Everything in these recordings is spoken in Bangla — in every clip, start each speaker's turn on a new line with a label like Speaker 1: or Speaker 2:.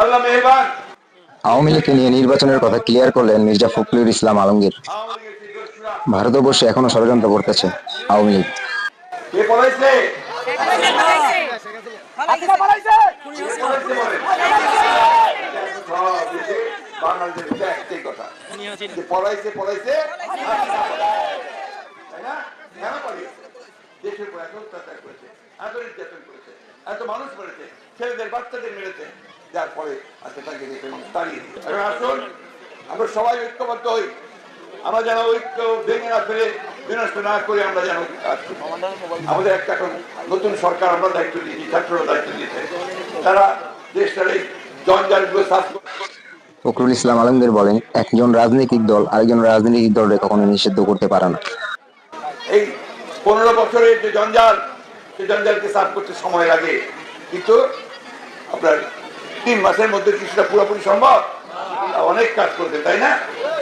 Speaker 1: আল্লাহ মেহরবান।
Speaker 2: আওয়ামী লীগকে নিয়ে নির্বাচনের কথা ক্লিয়ার করলেন মির্জা ফখরুল ইসলাম আলমগীর। ভারতবর্ষে এখনো ষড়যন্ত্র করতেছে আওয়ামী লীগ।
Speaker 1: কে পড়াইছে? বাংলাদেশের ভিতরে একটাই কথা, যে পড়াইছে পড়াইছে, তাই না? কেন পড়িয়েছে? দেশের উপর এত অত্যাচার করেছে, এত নির্যাতন করেছে, এত মানুষ মেরেছে, ছেলেদের বাচ্চাদের মেরেছে, যার পরে আজকে তাকে দেশের মানুষ তাড়িয়ে দিয়েছে। এখন আসুন আমরা সবাই ঐক্যবদ্ধ হই, আমরা যেন ঐক্য ভেঙে না ফেলে বিনষ্ট না করে আমরা যেন কাজ করি। আমাদের একটা এখন নতুন সরকার আমরা দায়িত্ব দিয়েছি, ছাত্ররা দায়িত্ব দিয়েছে, তারা দেশটার এই জঞ্জালগুলো সাফ করে।
Speaker 2: ফখরুল ইসলাম আলমগীর বলেন, একজন রাজনৈতিক দল আরেকজন রাজনৈতিক দলকে কখনো নিষিদ্ধ করতে পারে না।
Speaker 1: এই 15 বছরের যে জঞ্জাল, সেই জঞ্জালকে সাফ করতে সময় লাগে, কিন্তু আপনার 3 মাসের মধ্যে কিছুটা পুরোপুরি সম্ভব? অনেক কাজ করবে, তাই না?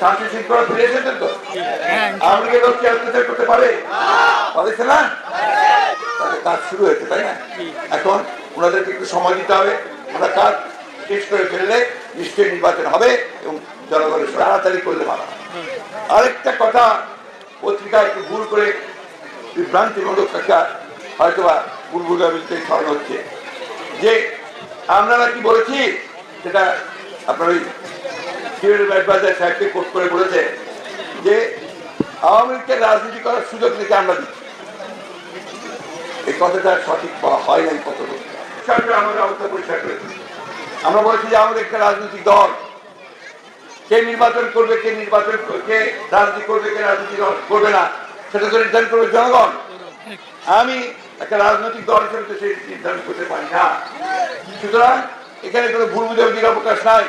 Speaker 1: শান্তি শৃঙ্খলা ফিরে এসেছেন তো? আওয়ামী লোক কি অত্যাচার করতে পারে? পারেছে না? কাজ শুরু হয়েছে, তাই না? এখন ওনাদেরকে একটু সময় দিতে হবে। আমরা কাজ শেষ করে ফেললে নিশ্চয়ই নির্বাচন হবে এবং জনগণের তাড়াতাড়ি করলে ভালো। আরেকটা কথা, পত্রিকায় একটু ভুল করে বিভ্রান্তিমূলক একটা হয়তো বা ভুলভুলামিতে ছড়ানো হচ্ছে, যে আমরা নাকি বলেছি, সেটা আপনার ওই সাহেবকে কোট করে বলেছে যে আওয়ামী লীগকে রাজনীতি করার সুযোগ নাকি আমরা দিচ্ছি। এই কথাটা সঠিক বলা হয় নাই। কত আমাদের অবস্থা পরিষ্কার করেছি। আমরা বলেছি যে আমাদের একটা রাজনৈতিক দল, কে নির্বাচন করবে, কে নির্বাচন কে রাজনীতি করবে, কে রাজনীতি করবে না, সেটা তো নির্ধারণ করবে জনগণ। আমি একটা রাজনৈতিক দল হিসেবে তো সেই নির্ধারণ করতে পারি না। সুতরাং এখানে কোনো ভুল বুঝাবুঝির অবকাশ নাই।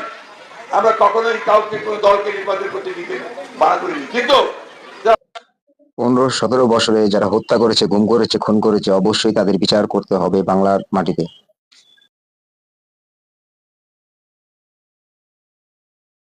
Speaker 1: আমরা কখনোই কাউকে কোনো দলকে নির্বাচন করতে দিতে বাধা করিনি, কিন্তু
Speaker 2: 15-17 বছরে যারা হত্যা করেছে, গুম করেছে, খুন করেছে, অবশ্যই তাদের বিচার করতে হবে বাংলার মাটিতে।